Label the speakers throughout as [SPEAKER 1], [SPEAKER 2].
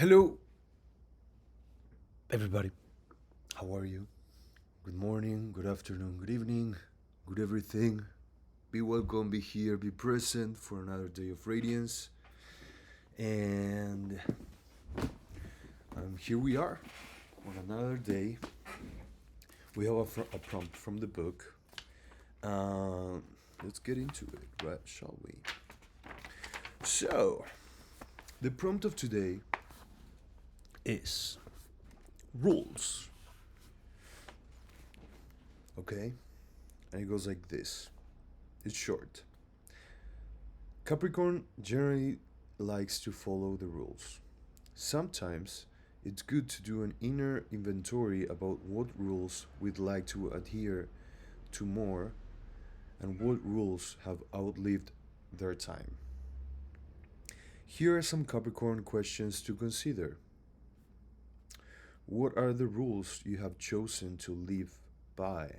[SPEAKER 1] Hello, everybody. How are you? Good morning, good afternoon, good evening, good everything. Be welcome, be here, be present for another day of radiance. And here we are on another day. We have a prompt from the book. Let's get into it, right? Shall we? So, the prompt of today is rules. Okay? And it goes like this. It's short. Capricorn generally likes to follow the rules. Sometimes it's good to do an inner inventory about what rules we'd like to adhere to more and what rules have outlived their time. Here are some Capricorn questions to consider. What are the rules you have chosen to live by?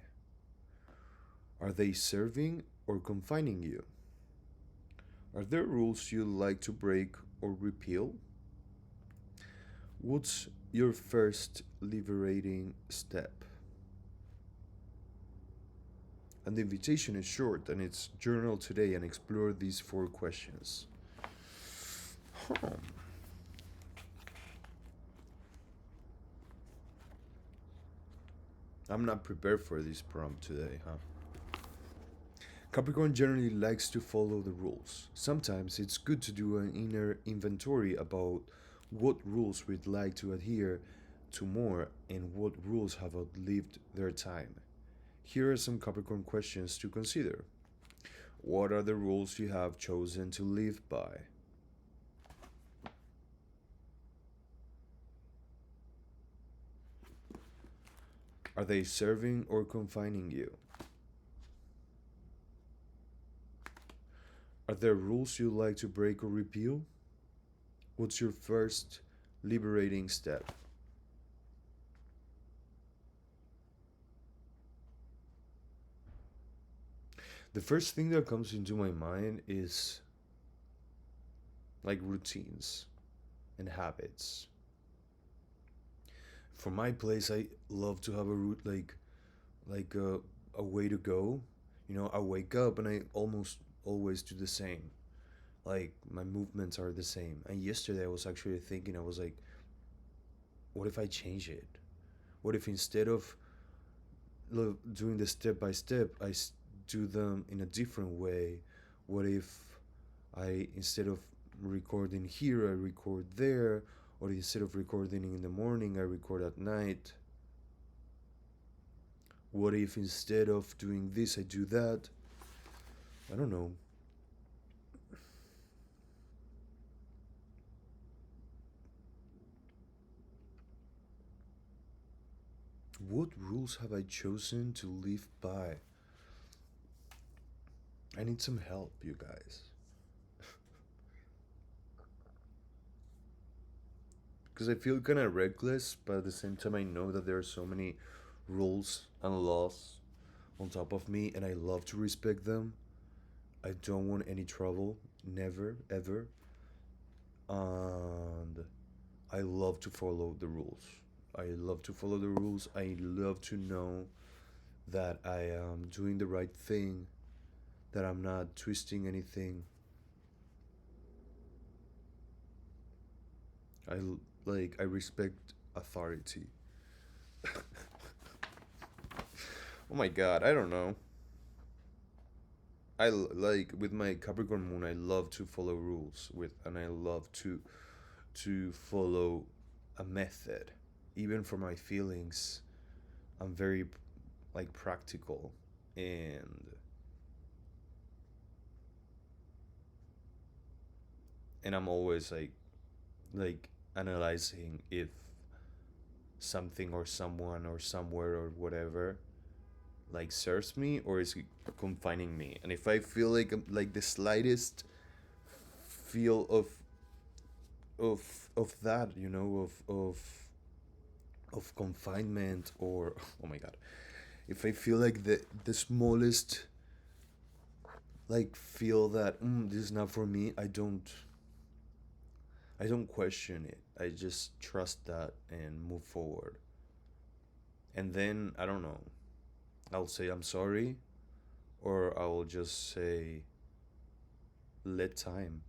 [SPEAKER 1] Are they serving or confining you? Are there rules you like to break or repeal? What's your first liberating step? And the invitation is short and it's journal today and explore these four questions. Huh. I'm not prepared for this prompt today, huh? Capricorn generally likes to follow the rules. Sometimes it's good to do an inner inventory about what rules we'd like to adhere to more and what rules have outlived their time. Here are some Capricorn questions to consider. What are the rules you have chosen to live by? Are they serving or confining you? Are there rules you like to break or repeal? What's your first liberating step? The first thing that comes into my mind is like routines and habits. For my place, I love to have a route like a way to go. You know, I wake up and I almost always do the same. Like my movements are the same. And yesterday I was actually thinking, I was like, what if I change it? What if instead of doing the step by step, do them in a different way? What if I, instead of recording here, I record there? Or instead of recording in the morning, I record at night? What if instead of doing this, I do that? I don't know. What rules have I chosen to live by? I need some help, you guys. Because I feel kind of reckless, but at the same time, I know that there are so many rules and laws on top of me, and I love to respect them. I don't want any trouble, never, ever. And I love to follow the rules. I love to follow the rules. I love to know that I am doing the right thing, that I'm not twisting anything. I I respect authority. Oh my god, I don't know. Like with my Capricorn moon, I love to follow rules with, and I love to follow a method. Even for my feelings, I'm very like practical, and I'm always like analyzing if something or someone or somewhere or whatever like serves me or is confining me. And if I feel like the slightest feel of that, you know, of confinement or oh my god, if I feel like the smallest like feel that this is not for me, I don't question it. I just trust that and move forward. And then I don't know. I'll say I'm sorry, or I will just say let time.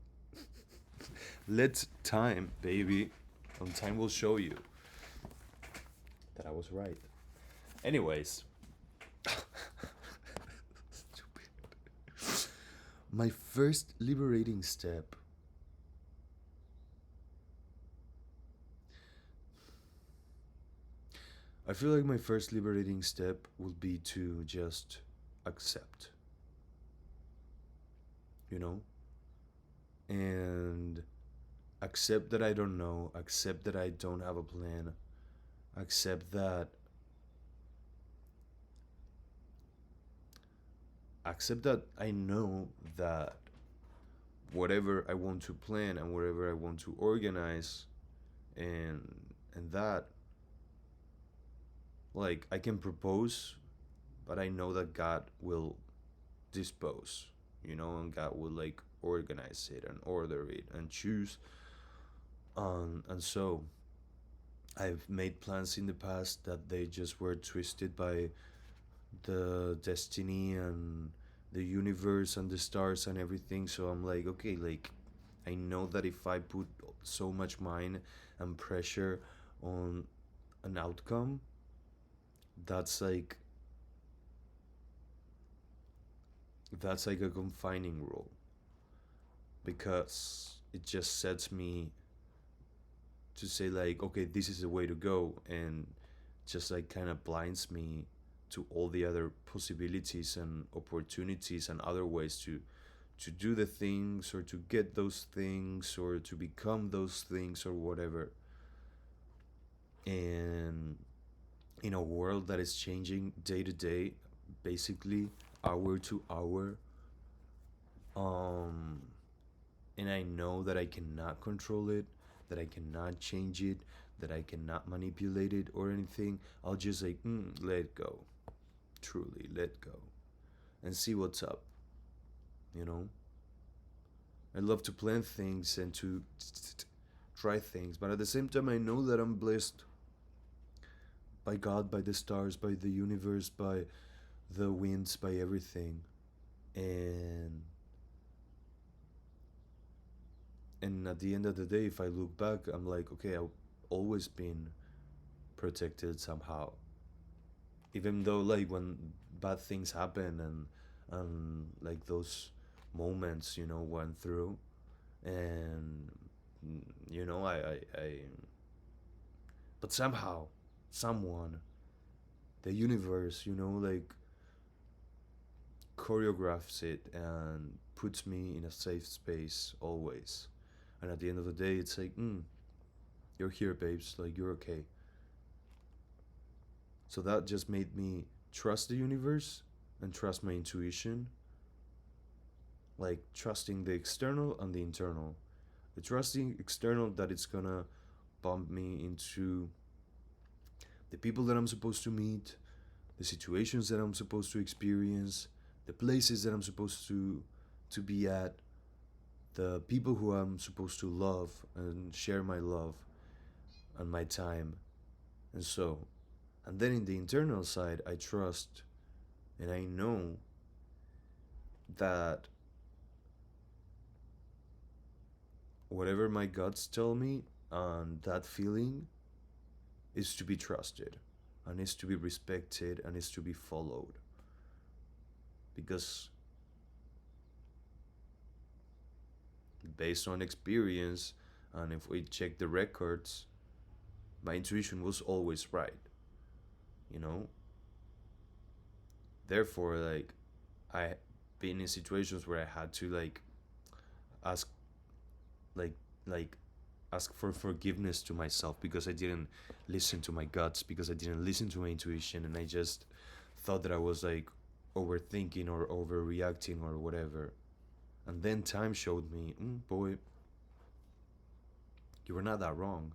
[SPEAKER 1] Let time, baby. And time will show you that I was right. Anyways, my first liberating step. I feel like my first liberating step would be to just accept, you know? And accept that I don't know, accept that I don't have a plan, accept that I know that whatever I want to plan and whatever I want to organize and that, like, I can propose, but I know that God will dispose, and God will like organize it and order it and choose. And so I've made plans in the past that they just were twisted by the destiny and the universe and the stars and everything. So I'm like, okay, like, I know that if I put so much mind and pressure on an outcome, that's like a confining rule, because it just sets me to say like, okay, this is the way to go, and just like kind of blinds me to all the other possibilities and opportunities and other ways to do the things, or to get those things, or to become those things, or whatever. And in a world that is changing day to day, basically hour to hour, um and I know that I cannot control it, that I cannot change it, that I cannot manipulate it or anything, I'll just like, let go. Truly, let go. And see what's up, you know? I love to plan things and to try things, but at the same time, I know that I'm blessed by God, by the stars, by the universe, by the winds, by everything. And at the end of the day, if I look back, I'm like, okay, I've always been protected somehow. Even though like when bad things happen, and like those moments, went through, and I but somehow, someone, the universe, like choreographs it and puts me in a safe space always. And at the end of the day, it's like, you're here, babes, like, you're okay. So that just made me trust the universe and trust my intuition, like trusting the external and the internal. The trusting external that it's gonna bump me into the people that I'm supposed to meet, the situations that I'm supposed to experience, the places that I'm supposed to be at, the people who I'm supposed to love and share my love and my time. And so, and then in the internal side, I trust and I know that whatever my guts tell me, and that feeling is to be trusted and is to be respected and is to be followed. Because based on experience, and if we check the records, my intuition was always right, you know? Therefore, like, I been in situations where I had to like ask like like ask for forgiveness to myself because I didn't listen to my guts, because I didn't listen to my intuition, and I just thought that I was like overthinking or overreacting or whatever. And then time showed me, boy, you were not that wrong.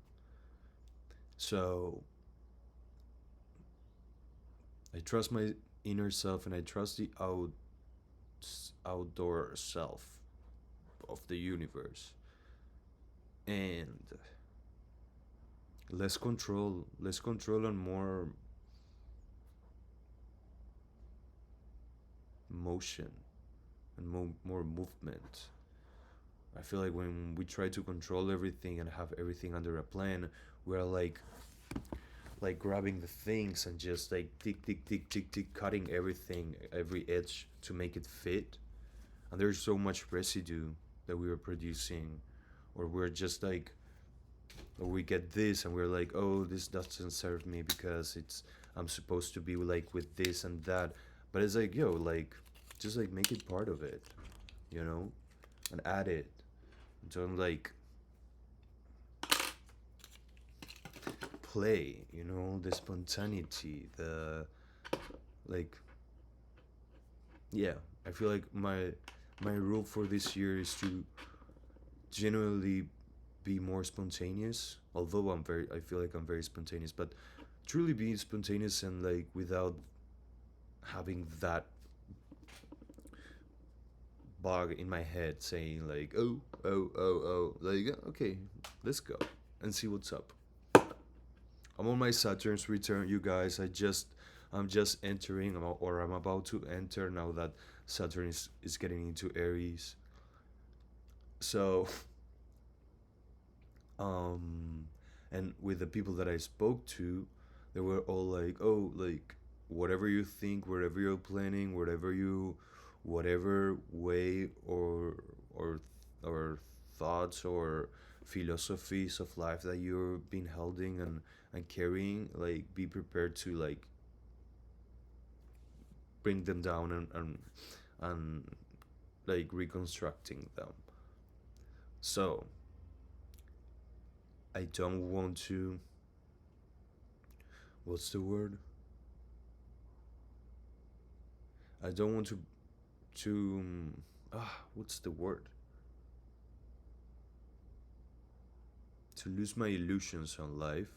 [SPEAKER 1] So I trust my inner self, and I trust the outdoor self of the universe. and less control and more motion and more movement. I feel like when we try to control everything and have everything under a plan, we're like grabbing the things and just like tick tick tick tick tick cutting everything, every edge to make it fit. And there's so much residue that we are producing, or we're just like, or we get this and we're like, oh, this doesn't serve me because it's, I'm supposed to be like with this and that. But it's like, yo, like, just like make it part of it, you know, and add it. Don't like play, you know, the spontaneity, the like, yeah. I feel like my rule for this year is to genuinely be more spontaneous. Although I feel like I'm very spontaneous, but truly being spontaneous and like without having that bug in my head saying like, oh, oh, oh, oh, like, okay, let's go and see what's up. I'm on my Saturn's return, you guys. I'm just entering, or I'm about to enter now that Saturn is getting into Aries. So, um, and with the people that I spoke to, they were all like, oh, like, whatever you think, whatever you're planning, whatever way or thoughts or philosophies of life that you've been holding and carrying, like, be prepared to like bring them down and like reconstructing them. So I don't want to, what's the word, I don't want to what's the word, to lose my illusions on life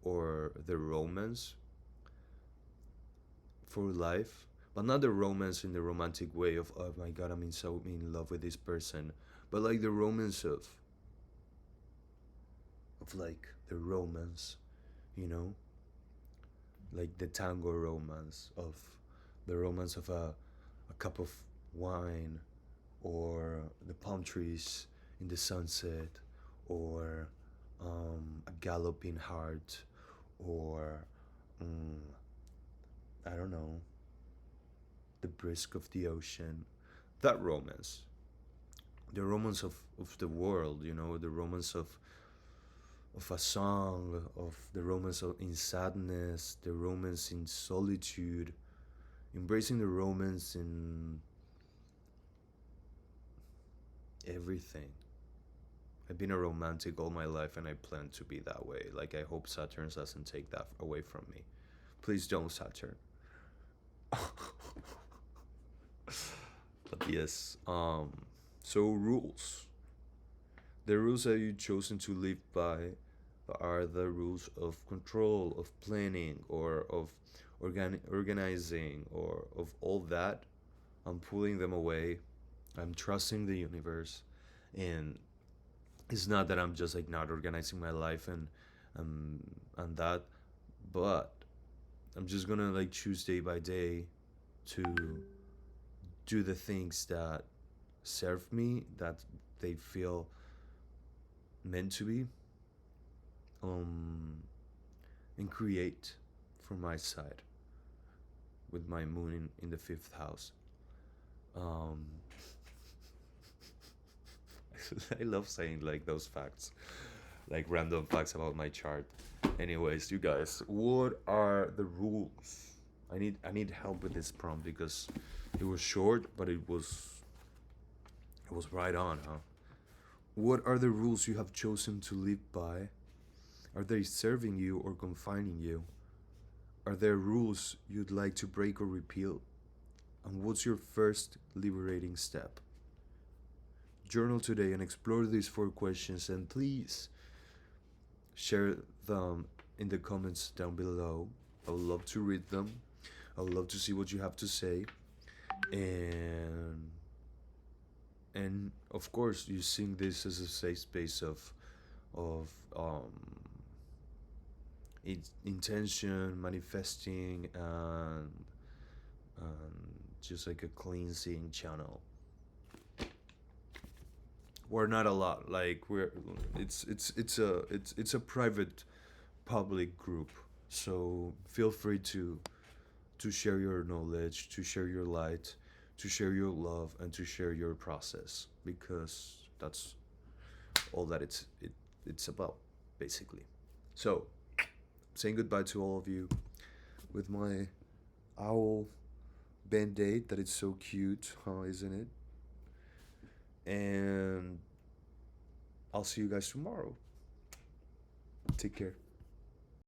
[SPEAKER 1] or the romance for life, but not the romance in the romantic way of, oh my god, I'm so in love with this person, but like the romance of like the romance, you know, like the tango romance of the romance of a cup of wine, or the palm trees in the sunset, or a galloping heart, or um, I don't know, the brisk of the ocean. That romance, the romance of the world, you know, the romance of a song, of the romance in sadness, the romance in solitude, embracing the romance in everything. I've been a romantic all my life and I plan to be that way. Like, I hope Saturn doesn't take that away from me. Please don't, Saturn. But yes, so rules. The rules that you've chosen to live by are the rules of control, of planning, or of organizing, or of all that. I'm pulling them away. I'm trusting the universe. And it's not that I'm just like not organizing my life um, and that, but I'm just gonna like choose day by day to do the things that serve me, that they feel meant to be, um, and create from my side with my moon in the fifth house. Um, I love saying like those facts, like random facts about my chart. Anyways, you guys, what are the rules? I need help with this prompt because it was short, but it was right on, huh? What are the rules you have chosen to live by? Are they serving you or confining you? Are there rules you'd like to break or repeal? And what's your first liberating step? Journal today and explore these four questions, and please share them in the comments down below. I would love to read them. I would love to see what you have to say. And And of course, using this as a safe space of intention, manifesting, just like a cleansing channel. We're not a lot. Like we're it's a private public group. So feel free to share your knowledge, to share your light, to share your love, and to share your process, because that's all that it's about, basically. So, saying goodbye to all of you with my owl band-aid that is so cute, huh, isn't it? And I'll see you guys tomorrow. Take care.